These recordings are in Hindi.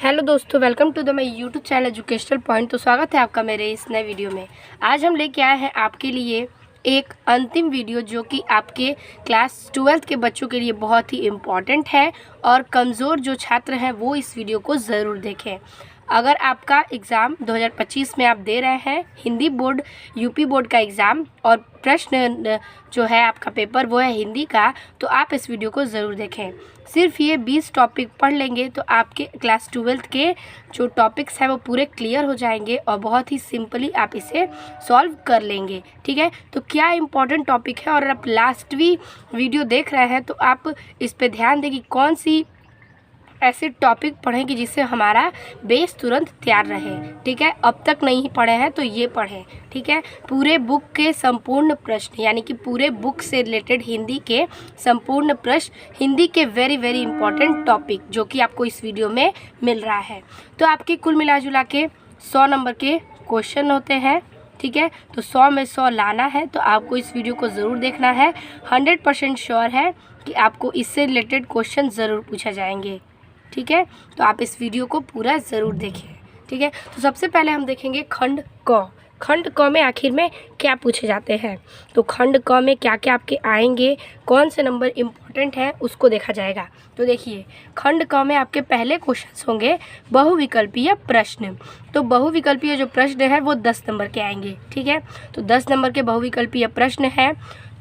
हेलो दोस्तों, welcome to the my YouTube channel educational point. तो स्वागत है आपका मेरे इस नए वीडियो में। आज हम लेके आए हैं आपके लिए एक अंतिम वीडियो जो कि आपके क्लास 12th के बच्चों के लिए बहुत ही इम्पॉर्टेंट है और कमज़ोर जो छात्र हैं वो इस वीडियो को ज़रूर देखें। अगर आपका एग्ज़ाम 2025 में आप दे रहे हैं हिंदी बोर्ड, यूपी बोर्ड का एग्ज़ाम और प्रश्न जो है आपका पेपर वो है हिंदी का, तो आप इस वीडियो को ज़रूर देखें। सिर्फ ये 20 टॉपिक पढ़ लेंगे तो आपके क्लास 12th के जो टॉपिक्स हैं वो पूरे क्लियर हो जाएंगे और बहुत ही सिंपली आप इसे सॉल्व कर लेंगे। ठीक है, तो क्या इम्पोर्टेंट टॉपिक है और आप लास्टवी वीडियो देख रहे हैं तो आप इस पे ध्यान दें कि कौन सी ऐसे टॉपिक पढ़ें कि जिससे हमारा बेस तुरंत तैयार रहे। ठीक है, अब तक नहीं पढ़े हैं तो ये पढ़ें। ठीक है, पूरे बुक के संपूर्ण प्रश्न यानी कि पूरे बुक से रिलेटेड हिंदी के संपूर्ण प्रश्न, हिंदी के वेरी इंपॉर्टेंट टॉपिक जो कि आपको इस वीडियो में मिल रहा है। तो आपके कुल मिला जुला के 100 नंबर के क्वेश्चन होते हैं। ठीक है, तो 100 में 100 लाना है तो आपको इस वीडियो को ज़रूर देखना है। 100% श्योर है कि आपको इससे रिलेटेड क्वेश्चन ज़रूर पूछा जाएंगे। ठीक है, तो आप इस वीडियो को पूरा ज़रूर देखें। ठीक है, तो सबसे पहले हम देखेंगे खंड क। खंड क में आखिर में क्या पूछे जाते हैं, तो खंड क में क्या क्या आपके आएंगे, कौन से नंबर इम्पोर्टेंट हैं उसको देखा जाएगा। तो देखिए, खंड क में आपके पहले क्वेश्चंस होंगे बहुविकल्पीय प्रश्न। तो बहुविकल्पीय जो प्रश्न है वो 10 नंबर के आएंगे। ठीक है, तो 10 नंबर के बहुविकल्पीय प्रश्न हैं।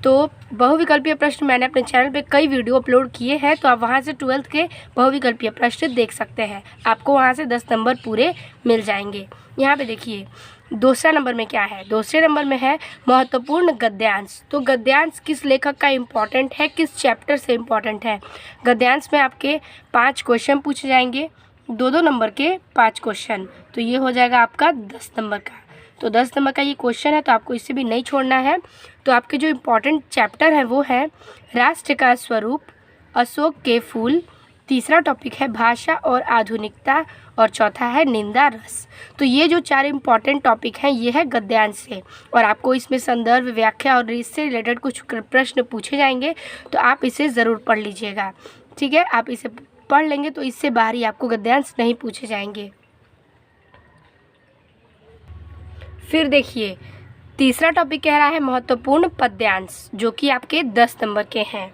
तो बहुविकल्पीय प्रश्न मैंने अपने चैनल पे कई वीडियो अपलोड किए हैं, तो आप वहाँ से 12th के बहुविकल्पीय प्रश्न देख सकते हैं। आपको वहाँ से 10 नंबर पूरे मिल जाएंगे। यहाँ पे देखिए दूसरा नंबर में क्या है, दूसरे नंबर में है महत्वपूर्ण गद्यांश। तो गद्यांश किस लेखक का इम्पोर्टेंट है, किस चैप्टर से इम्पोर्टेंट है। गद्यांश में आपके 5 क्वेश्चन पूछे जाएंगे, 2-2 नंबर के 5 क्वेश्चन, तो ये हो जाएगा आपका 10 नंबर का। तो 10 नंबर का ये क्वेश्चन है तो आपको इससे भी नहीं छोड़ना है। तो आपके जो इम्पोर्टेंट चैप्टर है वो है राष्ट्र का स्वरूप, अशोक के फूल, तीसरा टॉपिक है भाषा और आधुनिकता और चौथा है निंदा रस। तो ये जो 4 इम्पॉर्टेंट टॉपिक हैं ये है गद्यांश से, और आपको इसमें संदर्भ, व्याख्या और इससे रिलेटेड कुछ प्रश्न पूछे जाएंगे, तो आप इसे ज़रूर पढ़ लीजिएगा। ठीक है, आप इसे पढ़ लेंगे तो इससे बाहर ही आपको गद्यांश नहीं पूछे जाएंगे। फिर देखिए तीसरा टॉपिक कह रहा है महत्वपूर्ण पद्यांश, जो कि आपके 10 नंबर के हैं।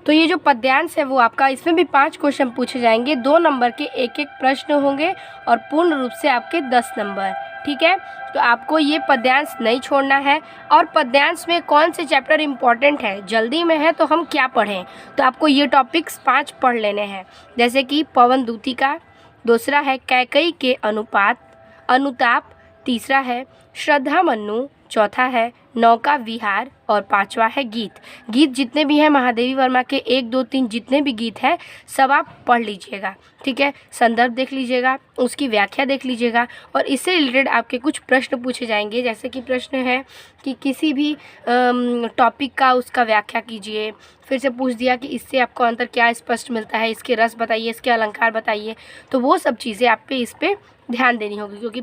तो ये जो पद्यांश है वो आपका, इसमें भी 5 क्वेश्चन पूछे जाएंगे, 2 नंबर के 1-1 प्रश्न होंगे और पूर्ण रूप से आपके 10 नंबर। ठीक है, तो आपको ये पद्यांश नहीं छोड़ना है। और पद्यांश में कौन से चैप्टर इम्पोर्टेंट है, जल्दी में है तो हम क्या पढ़ें, तो आपको ये टॉपिक्स 5 पढ़ लेने हैं। जैसे कि पवन दूती का, दूसरा है कैकई के अनुताप, तीसरा है श्रद्धा मन्नू, चौथा है नौका विहार और 5वां है गीत। गीत जितने भी हैं महादेवी वर्मा के 1, 2, 3 जितने भी गीत हैं सब आप पढ़ लीजिएगा। ठीक है, संदर्भ देख लीजिएगा, उसकी व्याख्या देख लीजिएगा और इससे रिलेटेड आपके कुछ प्रश्न पूछे जाएंगे। जैसे कि प्रश्न है कि किसी भी टॉपिक का उसका व्याख्या कीजिए। फिर से पूछ दिया कि इससे आपको अंतर क्या स्पष्ट मिलता है, इसके रस बताइए, इसके अलंकार बताइए। तो वो सब चीज़ें आप पे इस पर ध्यान देनी होगी, क्योंकि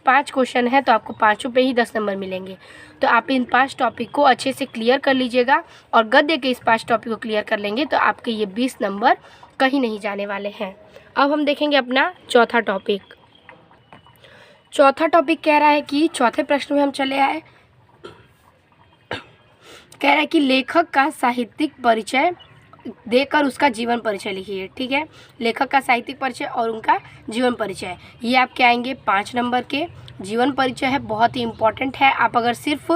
5 क्वेश्चन है तो आपको 5 पे ही 10 नंबर मिलेंगे। तो आप इन 5 टॉपिक को अच्छे से क्लियर कर लीजिएगा और गद्य के इस 5 टॉपिक को क्लियर कर लेंगे तो आपके ये 20 नंबर कहीं नहीं जाने वाले हैं। अब हम देखेंगे अपना चौथा टॉपिक। चौथा टॉपिक कह रहा है कि चौथे प्रश्न में हम चले आए, कह रहा है कि लेखक का साहित्यिक परिचय देकर उसका जीवन परिचय लिखिए। ठीक है, लेखक का साहित्यिक परिचय और उनका जीवन परिचय, ये आपके आएंगे 5 नंबर के। जीवन परिचय है, बहुत ही इम्पॉर्टेंट है। आप अगर सिर्फ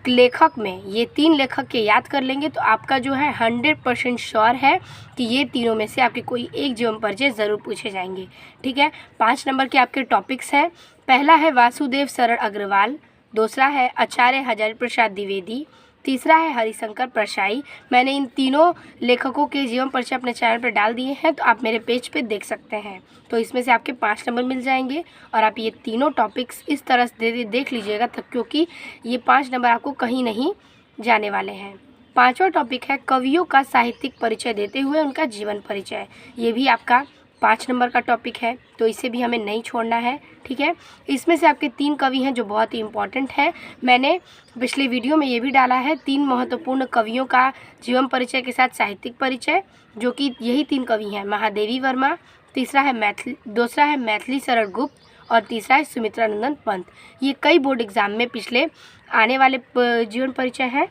लेखक में ये 3 लेखक के याद कर लेंगे तो आपका जो है 100% श्योर है कि ये तीनों में से आपके कोई एक जीवन परिचय ज़रूर पूछे जाएंगे। ठीक है, 5 नंबर के आपके टॉपिक्स हैं। पहला है वासुदेव शरण अग्रवाल, दूसरा है आचार्य हजारी प्रसाद द्विवेदी, तीसरा है हरिशंकर परसाई। मैंने इन तीनों लेखकों के जीवन परिचय अपने चैनल पर डाल दिए हैं, तो आप मेरे पेज पे देख सकते हैं। तो इसमें से आपके 5 नंबर मिल जाएंगे और आप ये तीनों टॉपिक्स इस तरह से देख लीजिएगा तक, क्योंकि ये 5 नंबर आपको कहीं नहीं जाने वाले हैं। 5वां टॉपिक है कवियों का साहित्यिक परिचय देते हुए उनका जीवन परिचय। ये भी आपका 5 नंबर का टॉपिक है, तो इसे भी हमें नहीं छोड़ना है। ठीक है, इसमें से आपके 3 कवि हैं जो बहुत ही इम्पोर्टेंट है। मैंने पिछले वीडियो में ये भी डाला है 3 महत्वपूर्ण कवियों का जीवन परिचय के साथ साहित्यिक परिचय, जो कि यही 3 कवि हैं, महादेवी वर्मा, दूसरा है मैथिली शरण गुप्त और तीसरा है सुमित्रा नंदन पंत। ये कई बोर्ड एग्ज़ाम में पिछले आने वाले जीवन परिचय हैं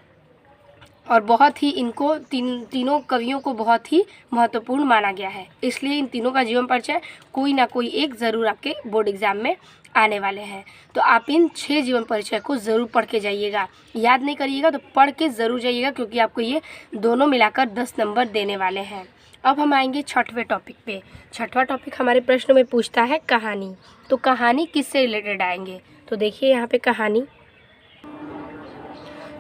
और बहुत ही इनको तीनों कवियों को बहुत ही महत्वपूर्ण माना गया है, इसलिए इन तीनों का जीवन परिचय कोई ना कोई एक ज़रूर आपके बोर्ड एग्ज़ाम में आने वाले हैं। तो आप इन 6 जीवन परिचय को ज़रूर पढ़ के जाइएगा। याद नहीं करिएगा तो पढ़ के ज़रूर जाइएगा, क्योंकि आपको ये दोनों मिलाकर 10 नंबर देने वाले हैं। अब हम आएंगे 6वें टॉपिक पे। 6वां टॉपिक हमारे प्रश्न में पूछता है कहानी। तो कहानी किससे रिलेटेड आएंगे, तो देखिए यहाँ पे कहानी।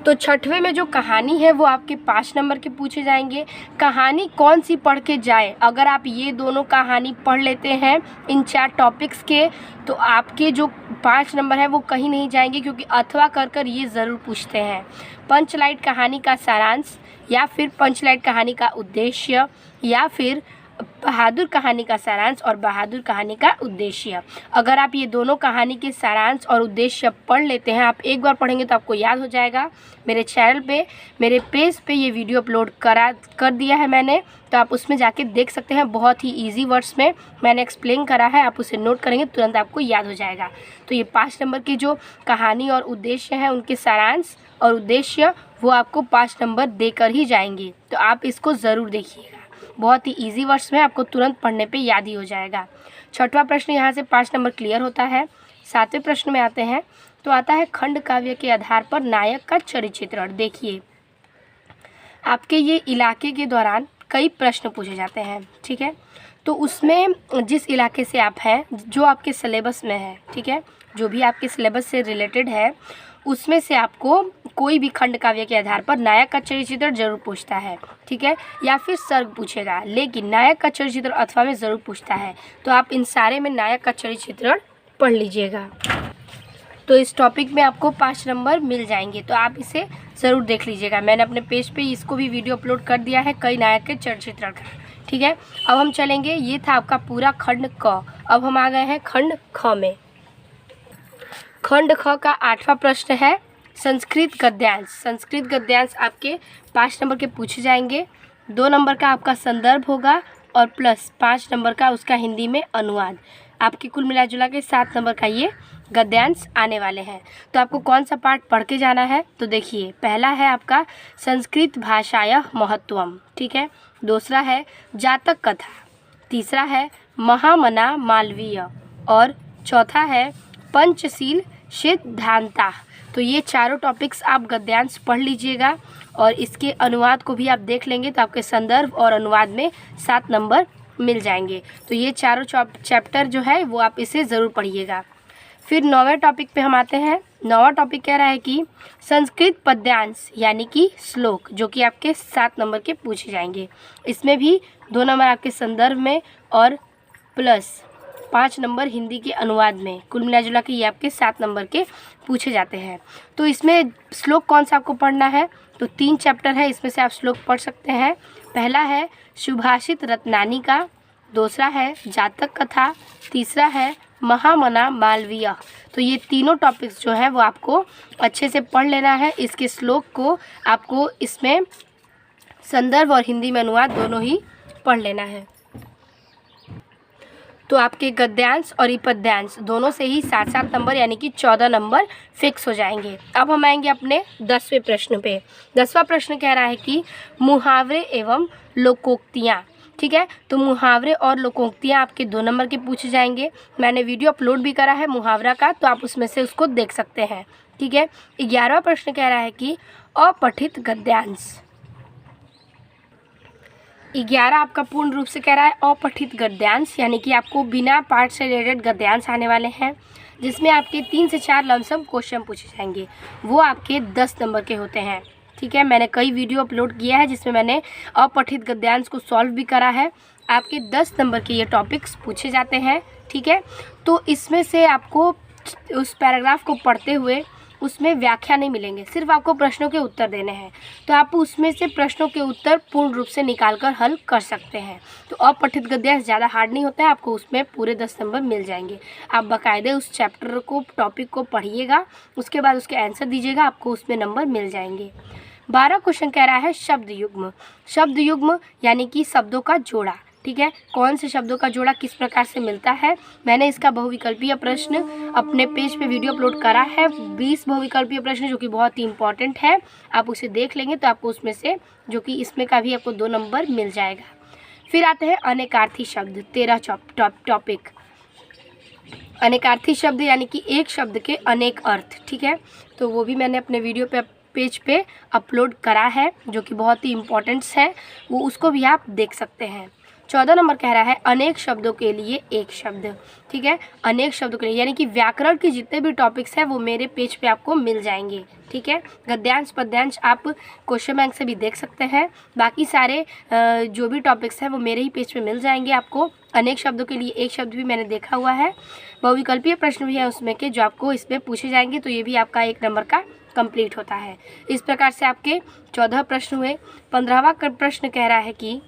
तो 6वें में जो कहानी है वो आपके 5 नंबर के पूछे जाएंगे। कहानी कौन सी पढ़ के जाए, अगर आप ये दोनों कहानी पढ़ लेते हैं इन 4 टॉपिक्स के, तो आपके जो 5 नंबर है वो कहीं नहीं जाएंगे, क्योंकि अथवा कर ये ज़रूर पूछते हैं। पंचलाइट कहानी का सारांश, या फिर पंचलाइट कहानी का उद्देश्य, या फिर बहादुर कहानी का सारांश और बहादुर कहानी का उद्देश्य। अगर आप ये दोनों कहानी के सारांश और उद्देश्य पढ़ लेते हैं, आप एक बार पढ़ेंगे तो आपको याद हो जाएगा। मेरे चैनल पे, मेरे पेज पे ये वीडियो अपलोड कर दिया है मैंने, तो आप उसमें जाके देख सकते हैं। बहुत ही इजी वर्ड्स में मैंने एक्सप्लेन करा है, आप उसे नोट करेंगे तुरंत आपको याद हो जाएगा। तो ये 5 नंबर की जो कहानी और उद्देश्य हैं, उनके सारांश और उद्देश्य वो आपको 5 नंबर देकर ही जाएंगे, तो आप इसको ज़रूर देखिएगा। बहुत ही इजी वर्ड्स में आपको तुरंत पढ़ने पे याद ही हो जाएगा। 6वां प्रश्न यहाँ से 5 नंबर क्लियर होता है। 7वें प्रश्न में आते हैं, तो आता है खंड काव्य के आधार पर नायक का चरित्र चित्रण। देखिए, आपके ये इलाके के दौरान कई प्रश्न पूछे जाते हैं, ठीक है। तो उसमें जिस इलाके से आप हैं, जो आपके सिलेबस में है, ठीक है, जो भी आपके सिलेबस से रिलेटेड है, उसमें से आपको कोई भी खंड काव्य के आधार पर नायक का चरित्र चित्रण जरूर पूछता है, ठीक है, या फिर सर्ग पूछेगा, लेकिन नायक का चरित्र चित्रण अथवा में ज़रूर पूछता है। तो आप इन सारे में नायक का चरित्र चित्रण पढ़ लीजिएगा, तो इस टॉपिक में आपको 5 नंबर मिल जाएंगे। तो आप इसे ज़रूर देख लीजिएगा। मैंने अपने पेज पे इसको भी वीडियो अपलोड कर दिया है, कई नायक के चरित्र चित्रण का, ठीक है। अब हम चलेंगे, ये था आपका पूरा खंड क। अब हम आ गए हैं खंड ख में। खंड ख का 8वां प्रश्न है संस्कृत गद्यांश। संस्कृत गद्यांश आपके 5 नंबर के पूछे जाएंगे। 2 नंबर का आपका संदर्भ होगा और प्लस 5 नंबर का उसका हिंदी में अनुवाद। आपके कुल मिला जुला के 7 नंबर का ये गद्यांश आने वाले हैं। तो आपको कौन सा पार्ट पढ़ के जाना है, तो देखिए, पहला है आपका संस्कृत भाषायाः महत्वम, ठीक है। दूसरा है जातक कथा, तीसरा है महामना मालवीय, और चौथा है पंचशील सिद्धांता। तो ये चारों टॉपिक्स आप गद्यांश पढ़ लीजिएगा और इसके अनुवाद को भी आप देख लेंगे, तो आपके संदर्भ और अनुवाद में 7 नंबर मिल जाएंगे। तो ये चारों चैप्टर जो है वो आप इसे ज़रूर पढ़िएगा। फिर 9वें टॉपिक पे हम आते हैं। 9वां टॉपिक कह रहा है कि संस्कृत पद्यांश यानी कि श्लोक, जो कि आपके 7 नंबर के पूछे जाएंगे। इसमें भी 2 नंबर आपके संदर्भ में और प्लस 5 नंबर हिंदी के अनुवाद में। कुल मिला जुला के ये आपके 7 नंबर के पूछे जाते हैं। तो इसमें श्लोक कौन सा आपको पढ़ना है, तो 3 चैप्टर है, इसमें से आप श्लोक पढ़ सकते हैं। पहला है सुभाषित रत्नानी का, दूसरा है जातक कथा, तीसरा है महामना मालवीय। तो ये तीनों टॉपिक्स जो है वो आपको अच्छे से पढ़ लेना है। इसके श्लोक को आपको इसमें संदर्भ और हिंदी में अनुवाद दोनों ही पढ़ लेना है। तो आपके गद्यांश और पद्यांश दोनों से ही 7-7 नंबर यानी कि 14 नंबर फिक्स हो जाएंगे। अब हम आएंगे अपने 10वें प्रश्न पे। 10वां प्रश्न कह रहा है कि मुहावरे एवं लोकोक्तियाँ, ठीक है। तो मुहावरे और लोकोक्तियाँ आपके 2 नंबर के पूछे जाएंगे। मैंने वीडियो अपलोड भी करा है मुहावरा का, तो आप उसमें से उसको देख सकते हैं, ठीक है। 11वां प्रश्न कह रहा है कि अपठित गद्यांश। 11 आपका पूर्ण रूप से कह रहा है अपठित गद्यांश, यानी कि आपको बिना पाठ से रिलेटेड गद्यांश आने वाले हैं, जिसमें आपके 3 से 4 लमसम क्वेश्चन पूछे जाएंगे। वो आपके 10 नंबर के होते हैं, ठीक है। मैंने कई वीडियो अपलोड किया है जिसमें मैंने अपठित गद्यांश को सॉल्व भी करा है। आपके 10 नंबर के ये टॉपिक्स पूछे जाते हैं, ठीक है। तो इसमें से आपको उस पैराग्राफ को पढ़ते हुए उसमें व्याख्या नहीं मिलेंगे, सिर्फ आपको प्रश्नों के उत्तर देने हैं। तो आप उसमें से प्रश्नों के उत्तर पूर्ण रूप से निकाल कर हल कर सकते हैं। तो अपठित गद्यांश ज़्यादा हार्ड नहीं होता है, आपको उसमें पूरे 10 नंबर मिल जाएंगे। आप बाकायदे उस चैप्टर को, टॉपिक को पढ़िएगा, उसके बाद उसके आंसर दीजिएगा, आपको उसमें नंबर मिल जाएंगे। 12 क्वेश्चन कह रहा है शब्द युग्म। शब्द युग्म यानी कि शब्दों का जोड़ा, ठीक है, कौन से शब्दों का जोड़ा किस प्रकार से मिलता है। मैंने इसका बहुविकल्पीय प्रश्न अपने पेज पे वीडियो अपलोड करा है, 20 बहुविकल्पीय प्रश्न, जो कि बहुत ही इंपॉर्टेंट है। आप उसे देख लेंगे तो आपको उसमें से जो कि इसमें का भी आपको 2 नंबर मिल जाएगा। फिर आते हैं अनेकार्थी शब्द, 13 टॉपिक। अनेकार्थी शब्द यानी कि एक शब्द के अनेक अर्थ, ठीक है, तो वो भी मैंने अपने वीडियो पेज पे अपलोड करा है, जो कि बहुत ही इम्पोर्टेंट्स है, वो उसको भी आप देख सकते हैं। 14 नंबर कह रहा है अनेक शब्दों के लिए एक शब्द, ठीक है, अनेक शब्दों के लिए यानी कि व्याकरण के जितने भी टॉपिक्स हैं वो मेरे पेज पे आपको मिल जाएंगे, ठीक है। गद्यांश पद्यांश आप क्वेश्चन बैंक से भी देख सकते हैं, बाकी सारे जो भी टॉपिक्स हैं वो मेरे ही पेज पे मिल जाएंगे आपको। अनेक शब्दों के लिए एक शब्द भी मैंने देखा हुआ है, बहुविकल्पीय प्रश्न भी है उसमें के जो आपको इसमें पूछे जाएंगे, तो ये भी आपका 1 नंबर का कंप्लीट होता है। इस प्रकार से आपके 14 प्रश्न हुए। 15वां प्रश्न कह रहा है कि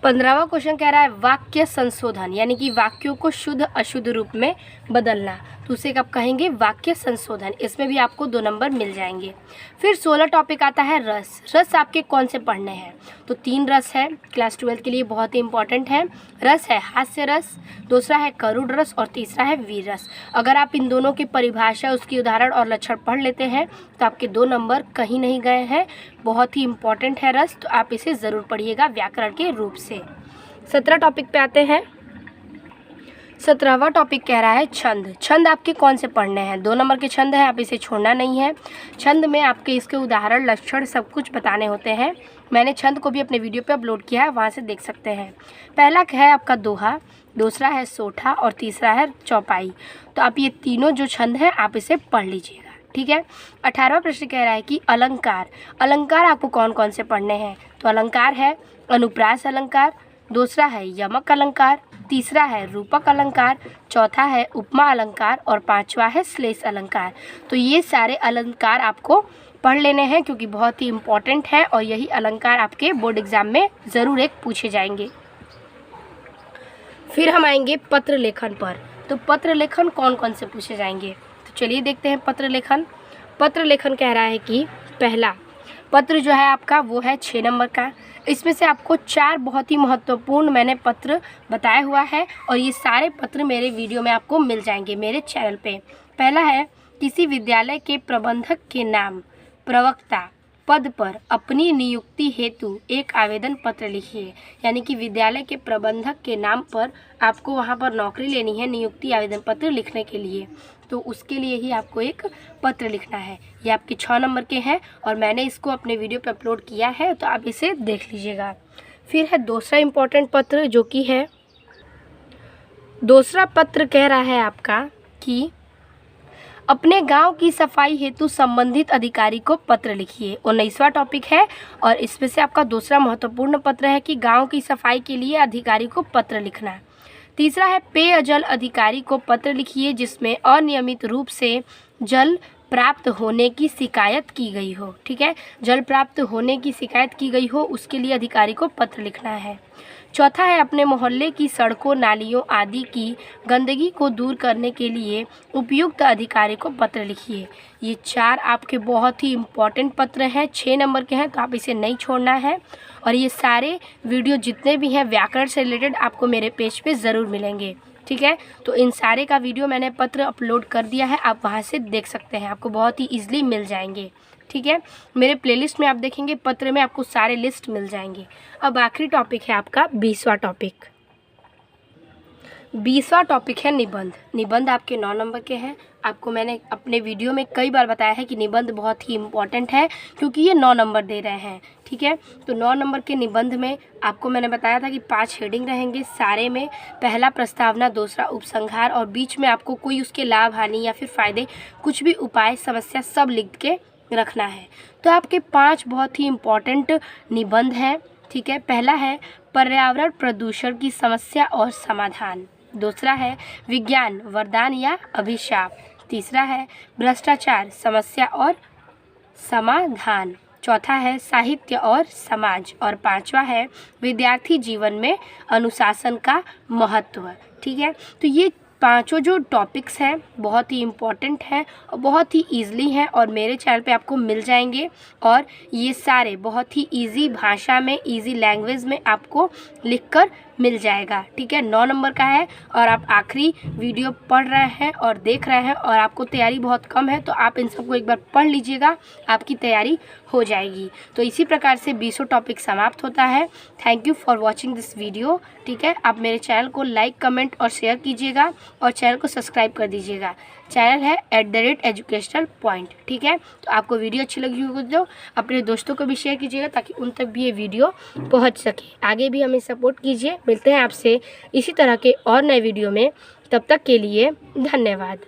15वां क्वेश्चन कह रहा है वाक्य संशोधन, यानी कि वाक्यों को शुद्ध अशुद्ध रूप में बदलना, तो उसे कब कहेंगे वाक्य संशोधन। इसमें भी आपको 2 नंबर मिल जाएंगे। फिर 16 टॉपिक आता है रस। रस आपके कौन से पढ़ने हैं, तो 3 रस है, क्लास 12 के लिए बहुत ही इंपॉर्टेंट है। रस है हास्य रस, दूसरा है करुण रस और तीसरा है वीर रस। अगर आप इन दोनों की परिभाषा, उसकी उदाहरण और लक्षण पढ़ लेते हैं तो आपके 2 नंबर कहीं नहीं गए हैं। बहुत ही इंपॉर्टेंट है रस, तो आप इसे ज़रूर पढ़िएगा व्याकरण के रूप से। 17 टॉपिक पे आते हैं। 17वां टॉपिक कह रहा है छंद। छंद आपके कौन से पढ़ने हैं, 2 नंबर के छंद है, आप इसे छोड़ना नहीं है। छंद में आपके इसके उदाहरण लक्षण सब कुछ बताने होते हैं। मैंने छंद को भी अपने वीडियो पे अपलोड किया है, वहाँ से देख सकते हैं। पहला है आपका दोहा, दूसरा है सोठा और तीसरा है चौपाई। तो आप ये तीनों जो छंद हैं आप इसे पढ़ लीजिएगा, ठीक है। 18वां प्रश्न कह रहा है कि अलंकार। अलंकार आपको कौन कौन से पढ़ने हैं, तो अलंकार है अनुप्रास अलंकार, दूसरा है यमक अलंकार, तीसरा है रूपक अलंकार, चौथा है उपमा अलंकार और 5वां है श्लेष अलंकार। तो ये सारे अलंकार आपको पढ़ लेने हैं क्योंकि बहुत ही इम्पॉर्टेंट है और यही अलंकार आपके बोर्ड एग्जाम में ज़रूर एक पूछे जाएंगे। फिर हम आएंगे पत्र लेखन पर। तो पत्र लेखन कौन कौन से पूछे जाएंगे, तो चलिए देखते हैं पत्र लेखन। पत्र लेखन कह रहा है कि पहला पत्र जो है आपका वो है 6 नंबर का। इसमें से आपको 4 बहुत ही महत्वपूर्ण मैंने पत्र बताया हुआ है और ये सारे पत्र मेरे वीडियो में आपको मिल जाएंगे मेरे चैनल पे। पहला है किसी विद्यालय के प्रबंधक के नाम प्रवक्ता पद पर अपनी नियुक्ति हेतु एक आवेदन पत्र लिखिए, यानी कि विद्यालय के प्रबंधक के नाम पर आपको वहाँ पर नौकरी लेनी है, नियुक्ति आवेदन पत्र लिखने के लिए, तो उसके लिए ही आपको एक पत्र लिखना है। ये आपके 6 नंबर के हैं और मैंने इसको अपने वीडियो पे अपलोड किया है, तो आप इसे देख लीजिएगा। फिर है दूसरा इम्पोर्टेंट पत्र जो कि है, दूसरा पत्र कह रहा है आपका कि अपने गांव की सफाई हेतु संबंधित अधिकारी को पत्र लिखिए। 19वां टॉपिक है और इसमें से आपका दूसरा महत्वपूर्ण पत्र है कि गांव की सफाई के लिए अधिकारी को पत्र लिखना। तीसरा है पेयजल अधिकारी को पत्र लिखिए जिसमें अनियमित रूप से जल प्राप्त होने की शिकायत की गई हो, ठीक है, जल प्राप्त होने की शिकायत की गई हो उसके लिए अधिकारी को पत्र लिखना है। चौथा है अपने मोहल्ले की सड़कों नालियों आदि की गंदगी को दूर करने के लिए उपयुक्त अधिकारी को पत्र लिखिए। ये 4 आपके बहुत ही इम्पॉर्टेंट पत्र हैं, 6 नंबर के हैं, तो आप इसे नहीं छोड़ना है। और ये सारे वीडियो जितने भी हैं व्याकरण से रिलेटेड आपको मेरे पेज पे ज़रूर मिलेंगे, ठीक है। तो इन सारे का वीडियो मैंने पत्र अपलोड कर दिया है, आप वहाँ से देख सकते हैं, आपको बहुत ही ईजिली मिल जाएंगे, ठीक है। मेरे प्लेलिस्ट में आप देखेंगे पत्र में आपको सारे लिस्ट मिल जाएंगे। अब आखिरी टॉपिक है आपका 20वां टॉपिक। 20वां टॉपिक है निबंध। निबंध आपके 9 नंबर के हैं। आपको मैंने अपने वीडियो में कई बार बताया है कि निबंध बहुत ही इम्पॉर्टेंट है क्योंकि ये 9 नंबर दे रहे हैं, ठीक है। तो 9 नंबर के निबंध में आपको मैंने बताया था कि 5 हेडिंग रहेंगे सारे में। पहला प्रस्तावना, दूसरा उपसंहार और बीच में आपको कोई उसके लाभ हानि या फिर फ़ायदे कुछ भी उपाय समस्या सब लिख के रखना है। तो आपके 5 बहुत ही इम्पॉर्टेंट निबंध हैं, ठीक है। पहला है पर्यावरण प्रदूषण की समस्या और समाधान, दूसरा है विज्ञान वरदान या अभिशाप, तीसरा है भ्रष्टाचार समस्या और समाधान, चौथा है साहित्य और समाज और 5वां है विद्यार्थी जीवन में अनुशासन का महत्व, ठीक है। तो ये पांचों जो टॉपिक्स हैं बहुत ही इम्पॉर्टेंट हैं और बहुत ही ईज़िली हैं और मेरे चैनल पे आपको मिल जाएंगे। और ये सारे बहुत ही ईजी भाषा में, ईजी लैंग्वेज में आपको लिखकर मिल जाएगा। ठीक है, 9 नंबर का है और आप आखिरी वीडियो पढ़ रहे हैं और देख रहे हैं और आपको तैयारी बहुत कम है, तो आप इन सबको एक बार पढ़ लीजिएगा, आपकी तैयारी हो जाएगी। तो इसी प्रकार से 20 टॉपिक समाप्त होता है। Thank you for watching this video. ठीक है, आप मेरे चैनल को लाइक, कमेंट और शेयर कीजिएगा और चैनल को सब्सक्राइब कर दीजिएगा। चैनल है @एजुकेशनल पॉइंट। ठीक है, तो आपको वीडियो अच्छी लगी होगी तो अपने दोस्तों को भी शेयर कीजिएगा ताकि उन तक भी ये वीडियो पहुंच सके। आगे भी हमें सपोर्ट कीजिए। मिलते हैं आपसे इसी तरह के और नए वीडियो में, तब तक के लिए धन्यवाद।